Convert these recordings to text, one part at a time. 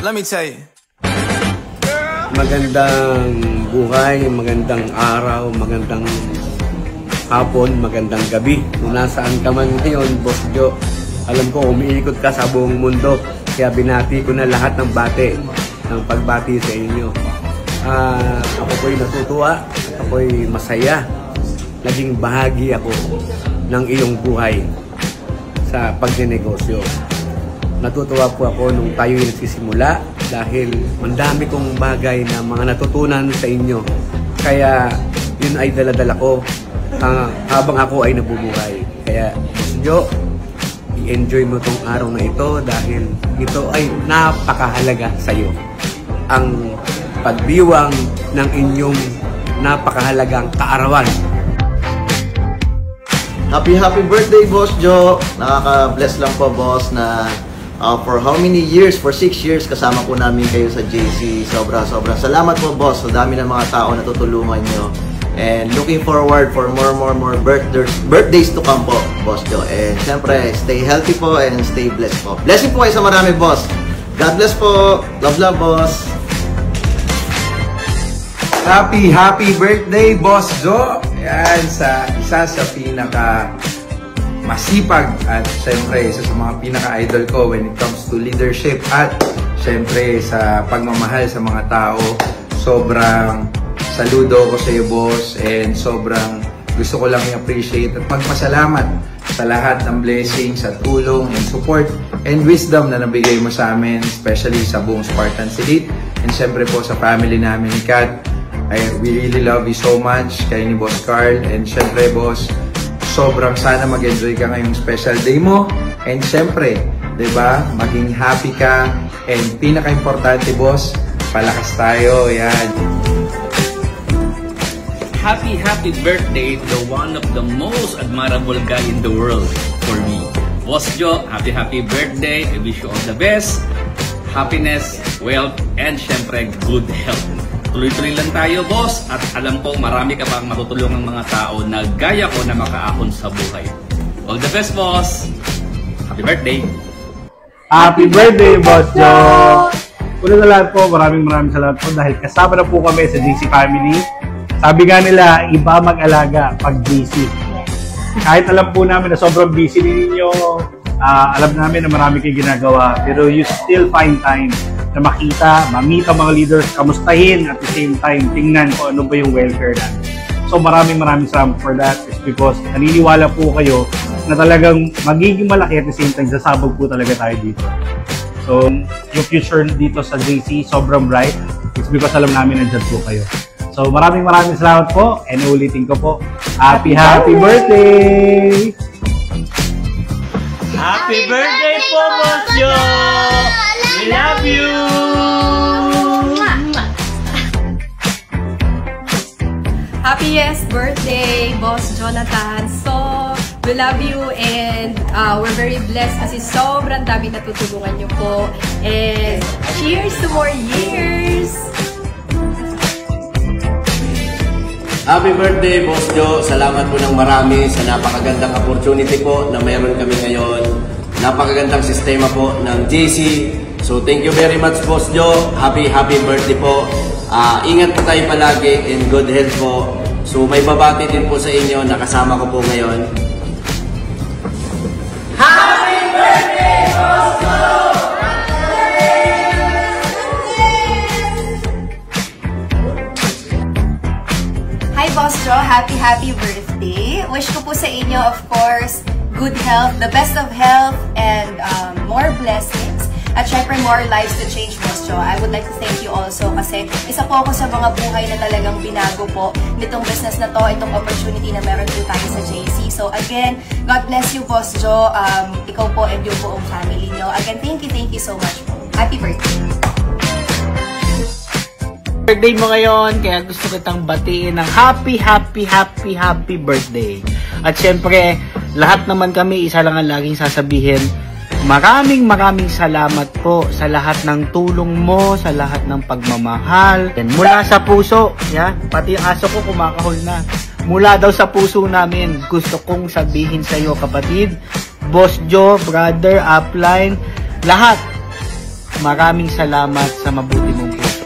let me tell you. Magandang buhay, magandang araw, magandang hapon, magandang gabi. Kung nasaan ka man ngayon, Boss Jo, alam ko umiikot ka sa buong mundo. Kaya binati ko na lahat ng bate, ng pagbati sa inyo. Ako po'y natutuwa, ako'y masaya. Naging bahagi ako ng iyong buhay sa pagnenegosyo. Natutuwa po ako nung tayo'y nagsisimula dahil mandami kong bagay na mga natutunan sa inyo. Kaya yun ay dala-dala ko habang ako ay nabubuhay. Kaya Boss Jo, i-enjoy mo tong araw na ito dahil ito ay napakahalaga sa iyo. Ang pagdiwang ng inyong napakahalagang kaarawan. Happy birthday, Boss Jo! Nakaka-bless lang po, boss, na for how many years? For 6 years kasama po namin kayo sa JC. Sobrang salamat po, boss. So dami ng mga tao na tutulungan nyo. And looking forward for more birthdays to come po, Boss Jo. And syempre, stay healthy po and stay blessed po. Blessing po kayo sa marami, boss. God bless po. Love, boss. Happy birthday, Boss Jo! Yan, sa isa sa pinaka masipag at syempre isa sa mga pinaka-idol ko when it comes to leadership at syempre sa pagmamahal sa mga tao. Sobrang saludo ko sa iyo, boss, and sobrang gusto ko lang i-appreciate at magpasalamat sa lahat ng blessings at tulong and support and wisdom na nabigay mo sa amin, especially sa buong Spartans Elite and syempre po sa family namin ni Kat. We really love you so much, kayo ni Boss Carl, and syempre, boss, sobrang sana mag-enjoy ka ngayong special day mo, and syempre, diba, maging happy ka, and pinaka-importante, boss, palakas tayo, yan. Happy birthday to one of the most admirable guy in the world for me. Boss Jo, happy birthday, I wish you all the best, happiness, wealth, and syempre, good health. Tuloy-tuloy lang tayo, boss, at alam kong marami ka pang matutulungan mga tao na gaya ko na makaahon sa buhay. All the best, boss! Happy birthday! Happy birthday, Boss Jo! Una na lahat po, maraming salamat po dahil kasama na po kami sa JC Family. Sabi nga nila, iba mag-alaga pag busy. Kahit alam po namin na sobrang busy ninyo, alam namin na marami kayong ginagawa, pero you still find time na makita, ma-meet ang mga leaders, kamustahin at the same time, tingnan kung ano ba yung welfare natin. So maraming salamat for that. It's because naniniwala po kayo na talagang magiging malaki at the same time, sasabog po talaga tayo dito. So yung future dito sa JC, sobrang bright. It's because alam namin nandiyan po kayo. So maraming salamat po, and ulitin ko po, happy birthday! Happy birthday po, Boss Jo! We love you! Happiest birthday, Boss Jonathan. So, we love you and we're very blessed kasi sobrang dami natutulungan niyo po. And cheers to more years! Happy birthday, Boss Jo! Salamat po ng marami sa napakagandang opportunity po na mayroon kami ngayon. Napakagandang sistema po ng JC. So, thank you very much, Boss Jo. Happy birthday po. Ingat po tayo palagi and good health po. So, may babati din po sa inyo na kasama ko po ngayon. Happy birthday, Boss Jo! Hi, Boss Jo. Happy birthday. Wish ko po sa inyo, of course, good health, the best of health, and more blessings. At syempre, more lives to change, Boss Jo. I would like to thank you also kasi isa po ako sa mga buhay na talagang binago po nitong business na to, itong opportunity na meron po tayo sa JC. So again, God bless you, Boss Jo. Ikaw po and yung buong family nyo. Again, thank you so much po. Happy birthday! Birthday mo ngayon, kaya gusto kitang batiin ng happy birthday. At syempre, lahat naman kami, isa lang ang laging sasabihin, maraming salamat po sa lahat ng tulong mo, sa lahat ng pagmamahal. And mula sa puso, yan, pati yung aso ko kumakahol na. Mula daw sa puso namin, gusto kong sabihin sa iyo, kapatid, Boss Jo, brother, upline, lahat. maraming salamat sa mabuti mong puso.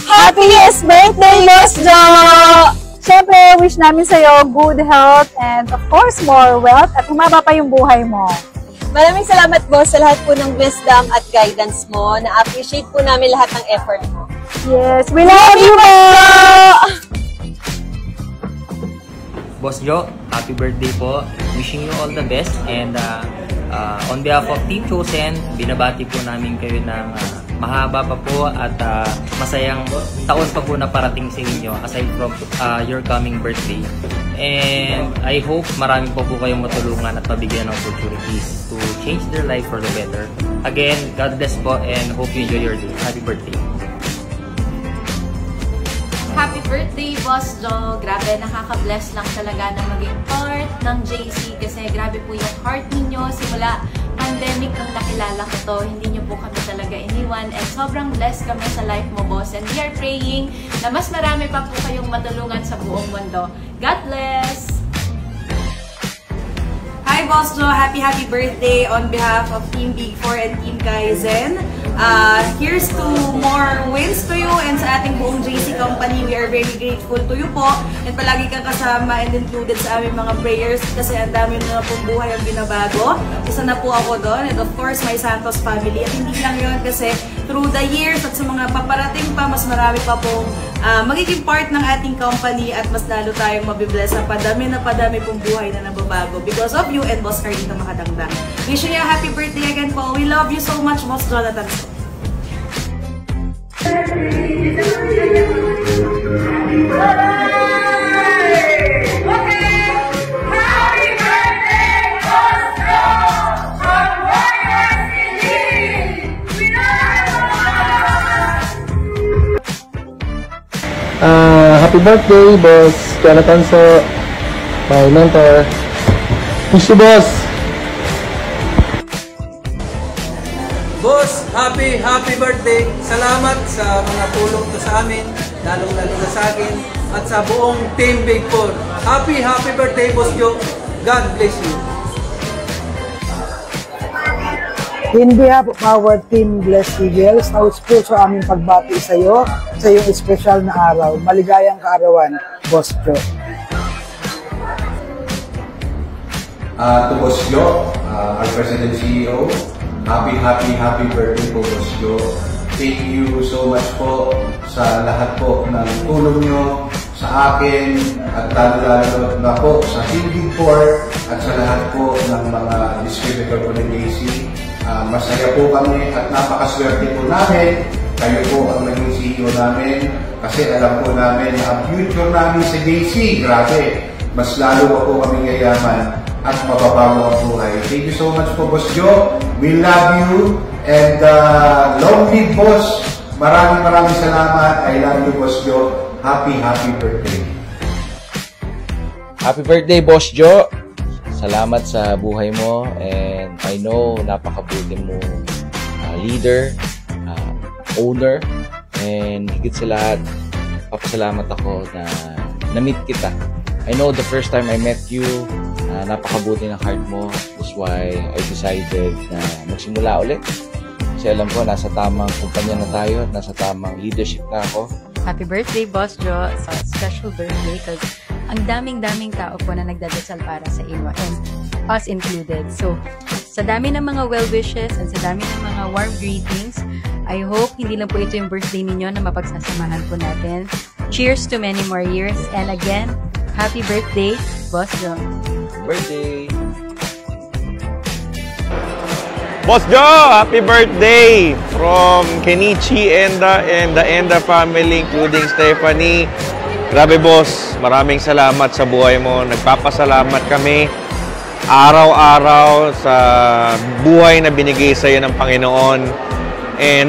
Happiest birthday, Boss Joe! Siyempre, wish namin sa'yo good health and of course, more wealth at humaba pa yung buhay mo. Maraming salamat, Boss, sa lahat po ng wisdom at guidance mo. Na-appreciate po namin lahat ng effort mo. Yes, we love you, po! Boss Joe, happy birthday po. Wishing you all the best and on behalf of Team Chosen, binabati po namin kayo ng mahaba pa po at masayang taon pa po na parating sa inyo aside from your coming birthday. And I hope marami po kayong matulungan at mabigyan ng opportunities to change their life for the better. Again, God bless po and hope you enjoy your day. Happy birthday. Happy birthday, Boss Joe! Grabe, nakaka-bless lang talaga na maging part ng JC kasi grabe po yung heart ninyo. Simula pandemic nang nakilala ko to, hindi nyo po kami talaga iniwan and sobrang blessed kami sa life mo, Boss. And we are praying na mas marami pa po kayong matulungan sa buong mundo. God bless! Hi, Boss Joe! Happy birthday on behalf of Team Big 4 and Team Kaizen. Here's to more wins to you and sa ating buong JC company. We are very grateful to you po and palagi kang kasama and included sa aming mga prayers kasi ang dami na pong buhay ang binabago. Isa na po ako doon and of course my Santos family. At hindi lang yun kasi through the years at sa mga paparating pa, mas marami pa pong magiging part ng ating company at mas lalo tayong mabibless na padami pong buhay na nababago because of you and Boss Carlito Makadangdang. Wishing you a happy birthday again po. We love you so much, Boss Jonathan. Happy birthday, Boss Jonathan, so my mentor. Wish you, Boss. Boss, happy birthday. Salamat sa mga tulong to sa amin, lalong-lalo na sa akin, at sa buong Team Big 4. Happy birthday, Boss Joe. God bless you. In behalf of our Team Blessed Eagles, taos puso aming pagbati sa iyo sa iyong espesyal na araw. Maligayang kaarawan, Boss Joe. To Boss Joe, our President CEO, happy birthday po, Boss Joe. Thank you so much po sa lahat po ng tulong nyo sa akin at lalo na po sa Team Big 4 at sa lahat po ng mga distributor po ng JC. Masaya po kami at napakaswerte po namin. Kayo po ang naging CEO namin kasi alam po namin na ang future namin sa JC, grabe, mas lalo pa po kami yayaman at mababago ang buhay. Thank you so much po, Boss Joe. We love you and long live, Boss. Maraming salamat. I love you, Boss Joe. Happy birthday. Happy birthday, Boss Joe. Salamat sa buhay mo and I know napakabuti mo leader, owner, and higit sa lahat, papasalamat ako na na-meet kita. I know the first time I met you, napakabuti ng heart mo. That's why I decided na magsimula ulit. Kasi alam ko, nasa tamang kumpanya na tayo at nasa tamang leadership na ako. Happy birthday, Boss Joe. It's a special birthday because ang daming tao po na nagdadasal para sa inyo and us included. So, sa dami ng mga well wishes and sa dami ng mga warm greetings, I hope hindi lang po ito yung birthday ninyo na mapagsasamahan po natin. Cheers to many more years and again, happy birthday, Boss Joe. Birthday! Boss Joe, happy birthday from Kenichi Enda and the Enda family, including Stephanie. Grabe, boss. Maraming salamat sa buhay mo. Nagpapasalamat kami araw-araw sa buhay na binigay sa iyo ng Panginoon.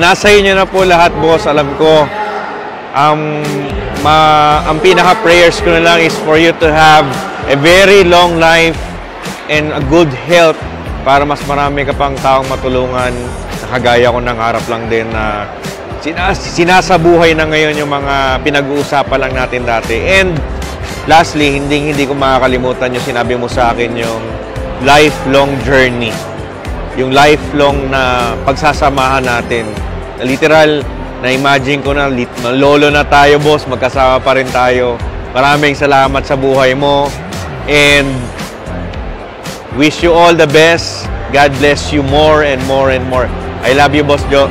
Nasa inyo na po lahat, boss. Alam ko, ang pinaka-prayers ko na lang is for you to have a very long life and a good health para mas marami ka pang taong matulungan. Nakagaya ko ng harap lang din na sinasabuhay na ngayon yung mga pinag-uusapan lang natin dati. And lastly, hindi ko makakalimutan yung sinabi mo sa akin yung lifelong journey. yung lifelong na pagsasamahan natin. Literal, na-imagine ko na, lolo na tayo, boss, magkasama pa rin tayo. Maraming salamat sa buhay mo. And wish you all the best. God bless you more and more and more. I love you, Boss Jo.